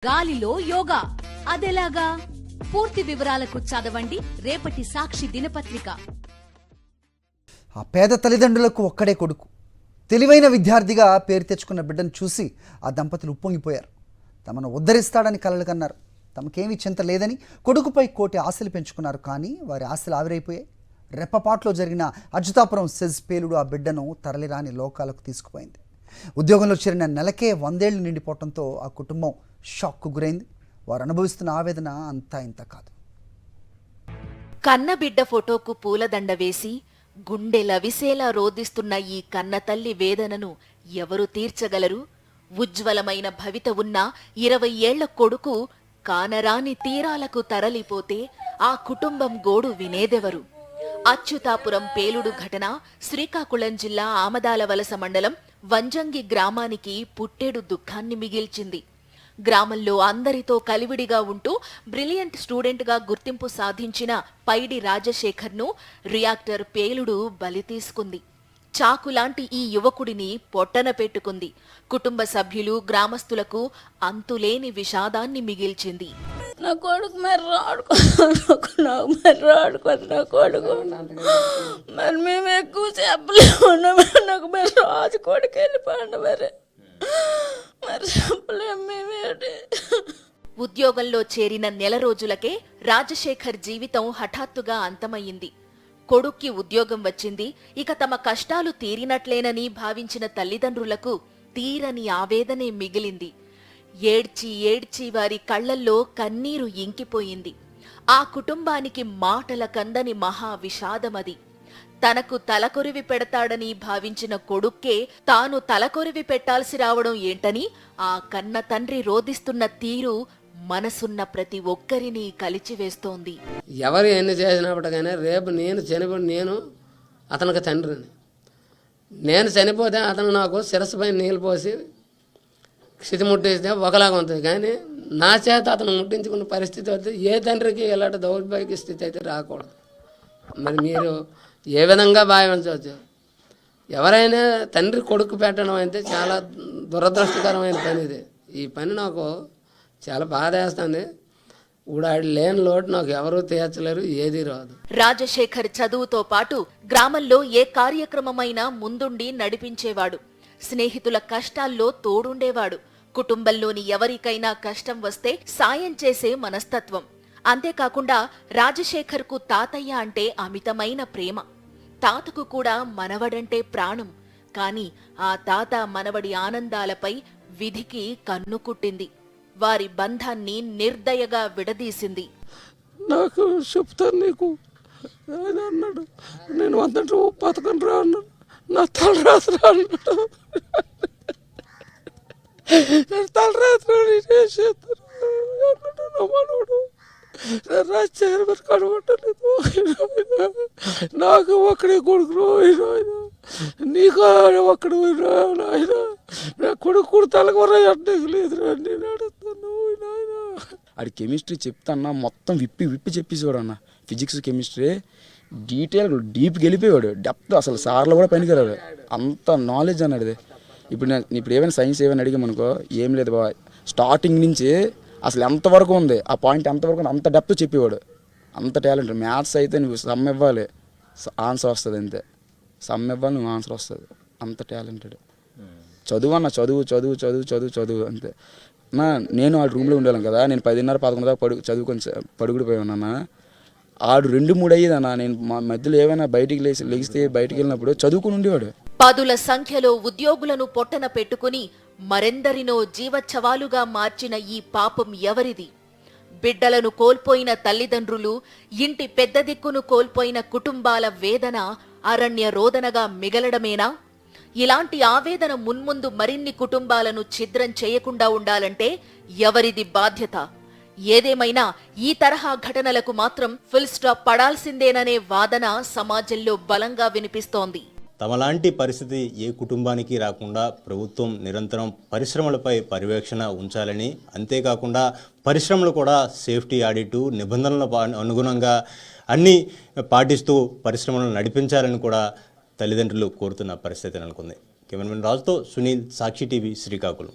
గాలిలో యోగా అదెలాగా? పూర్తి వివరాలకు చదవండి రేపటి సాక్షి దినపత్రిక. ఆ పేద తల్లిదండ్రులకు ఒక్కడే కొడుకు. తెలివైన విద్యార్థిగా పేరు తెచ్చుకున్న బిడ్డను చూసి ఆ దంపతులు ఉప్పొంగిపోయారు. తమను ఉద్ధరిస్తాడని కలలు కన్నారు. తమకేమీ చింత లేదని కొడుకుపై కోటి ఆశలు పెంచుకున్నారు. కానీ వారి ఆశలు ఆవిరైపోయాయి. రెప్పపాట్లో జరిగిన అచ్యుతాపురం సెజ్ పేలుడు ఆ బిడ్డను తరలిరాని లోకాలకు తీసుకుపోయింది. ఉద్యోగంలో చేరిన నెలకే 100 ఏళ్లు నిండిపోవడంతో ఆ కుటుంబం షాక్కు గురైంది. వారు అనుభవిస్తున్న ఆవేదన అంతా ఇంత కాదు. కన్నబిడ్డ ఫోటోకు పూలదండ వేసి గుండె లవిసేలా రోదిస్తున్న ఈ కన్నతల్లి వేదనను ఎవరు తీర్చగలరు? ఉజ్వలమైన భవిత ఉన్న 20 ఏళ్ల కొడుకు కానరాని తీరాలకు తరలిపోతే ఆ కుటుంబం గోడు వినేదెవరు? అచ్యుతాపురం పేలుడు ఘటన శ్రీకాకుళం జిల్లా ఆమదాలవలస మండలం వంజంగి గ్రామానికి పుట్టెడు దుఃఖాన్ని మిగిల్చింది. గ్రామంలో అందరితో కలివిడిగా ఉంటూ బ్రిలియంట్ స్టూడెంట్గా గుర్తింపు సాధించిన పైడి రాజశేఖర్ను రియాక్టర్ పేలుడు బలి తీసుకుంది. చాకులాంటి ఈ యువకుడిని పొట్టన పెట్టుకుంది. కుటుంబ సభ్యులు, గ్రామస్తులకు అంతులేని విషాదాన్ని మిగిల్చింది. నా కొడుకు మరి రాడుకోదు నా కొడుకు మరి మేము ఎక్కువ చెప్పలేము. నాకు మరి రాజు కొడుకు వెళ్ళిపోండి మరి చెప్పలేము మేమేంటి. ఉద్యోగంలో చేరిన నెల రోజులకే రాజశేఖర్ జీవితం హఠాత్తుగా అంతమయ్యింది. కొడుక్కి ఉద్యోగం వచ్చింది, ఇక తమ కష్టాలు తీరినట్లేనని భావించిన తల్లిదండ్రులకు తీరని ఆవేదనే మిగిలింది. ఏడ్చి ఏడ్చి వారి కళ్లల్లో కన్నీరు ఇంకిపోయింది. ఆ కుటుంబానికి మాటల కందని మహా విషాదమది. తనకు తలకొరివి పెడతాడని భావించిన కొడుక్కే తాను తలకొరివి పెట్టాల్సి రావడం ఏంటని ఆ కన్న తండ్రి రోదిస్తున్న తీరు మనసున్న ప్రతి ఒక్కరిని కలిచివేస్తోంది. ఎవరు ఎన్ని చేసినప్పటికైనా రేపు నేను చనిపోయి నేను అతనికి తండ్రిని. నేను చనిపోతే అతను నాకు శిరస్సుపై నీళ్ళు పోసి స్థితి ముట్టిస్తే ఒకలాగా ఉంటుంది. కానీ నా చేత అతను ముట్టించుకున్న పరిస్థితి అయితే ఏ తండ్రికి ఇలాంటి దౌర్భాగ్య స్థితి అయితే రాకూడదు. మరి మీరు ఏ విధంగా భావించవచ్చు? ఎవరైనా తండ్రి కొడుకు పెట్టడం అయితే చాలా దురదృష్టకరమైన పని ఇది. ఈ పని నాకు చాలా బాధ వేస్తుంది. ఊడాడి లేని లోటు నాకు ఎవరూ తీర్చలేరు, ఏదీ రాదు. రాజశేఖర్ చదువుతో పాటు గ్రామంలో ఏ కార్యక్రమమైనా ముందుండి నడిపించేవాడు. స్నేహితుల కష్టాల్లో తోడుండేవాడు. కుటుంబంలోని ఎవరికైనా కష్టం వస్తే సాయం చేసే మనస్తత్వం. అంతేకాకుండా రాజశేఖర్కు తాతయ్య అంటే అమితమైన ప్రేమ. తాతకు కూడా మనవడంటే ప్రాణం. కాని ఆ తాత మనవడి ఆనందాలపై విధికి కన్ను కుట్టింది. వారి బంధాన్ని నిర్దయగా విడదీసింది. నాకు చెప్తాను నీకు అని అన్నాడు. నేను 100 బతకను రా అన్నాడు. నా తలరాత్రి అన్నాడు. నేను తలరాత్రి చేస్తాను అన్నాడు నా మనోడు. రాజశేఖర్ కనబట్టలేదు. నాకు ఒక్కడే కొడుకు నీకు ఒక్కడు నాయన నా కొడుకు తలకు లేదు నేను అడుగుతాను నాయన. ఆడి కెమిస్ట్రీ చెప్తాన్నా మొత్తం విప్పి చెప్పేసేవాడు అన్న. ఫిజిక్స్ కెమిస్ట్రీ డీప్కి వెళ్ళిపోయాడు. డెప్త్ అసలు సార్లు కూడా పనికిరాడు, అంత నాలెడ్జ్ అన్నాడు. ఇప్పుడు ఏమైనా సైన్స్ ఏమైనా అడిగామనుకో ఏం లేదు బాబా, స్టార్టింగ్ నుంచి అసలు ఎంతవరకు ఉంది ఆ పాయింట్ ఎంతవరకు ఉంది అంత డెప్త్ చెప్పేవాడు. అంత టాలెంట్. మ్యాథ్స్ అయితే నువ్వు సమ్ ఇవ్వాలి ఆన్సర్ వస్తుంది, అంతే. సమ్ ఇవ్వాలి నువ్వు ఆన్సర్ వస్తుంది, అంత టాలెంటెడ్. చదువు అన్న చదువు అంతే. నేను ఆ రూమ్లో ఉండేవాళ్ళం కదా. నేను 10:30-11 దాకా చదువుకొని పడుకుడిపోయాను అన్న. 6-3 అయ్యేదన్నా. నేను మా మధ్యలో ఏమైనా బయటికి లెగిస్తే బయటికి వెళ్ళినప్పుడు చదువుకుని ఉండేవాడు. పదుల సంఖ్యలో ఉద్యోగులను పొట్టన పెట్టుకుని మరెందరినో జీవచ్ఛవాలుగా మార్చిన ఈ పాపం ఎవరిది? బిడ్డలను కోల్పోయిన తల్లిదండ్రులు, ఇంటి పెద్ద దిక్కును కోల్పోయిన కుటుంబాల వేదన అరణ్య రోదనగా మిగలడమేనా? ఇలాంటి ఆవేదన మున్ముందు మరిన్ని కుటుంబాలను ఛిద్రం చేయకుండా ఉండాలంటే ఎవరిది బాధ్యత? ఏదేమైనా ఈ తరహా ఘటనలకు మాత్రం ఫుల్ స్టాప్ పడాల్సిందేననే వాదన సమాజంలో బలంగా వినిపిస్తోంది. తమలాంటి పరిస్థితి ఏ కుటుంబానికి రాకుండా ప్రభుత్వం నిరంతరం పరిశ్రమలపై పర్యవేక్షణ ఉంచాలని, అంతేకాకుండా పరిశ్రమలు కూడా సేఫ్టీ ఆడిట్ నిబంధనలకు అనుగుణంగా అన్నీ పాటిస్తూ పరిశ్రమలను నడిపించాలని కూడా తల్లిదండ్రులు కోరుతున్న పరిస్థితి నెలకొంది. కెమెరామెన్ రాజుతో సునీల్, సాక్షి టీవీ, శ్రీకాకుళం.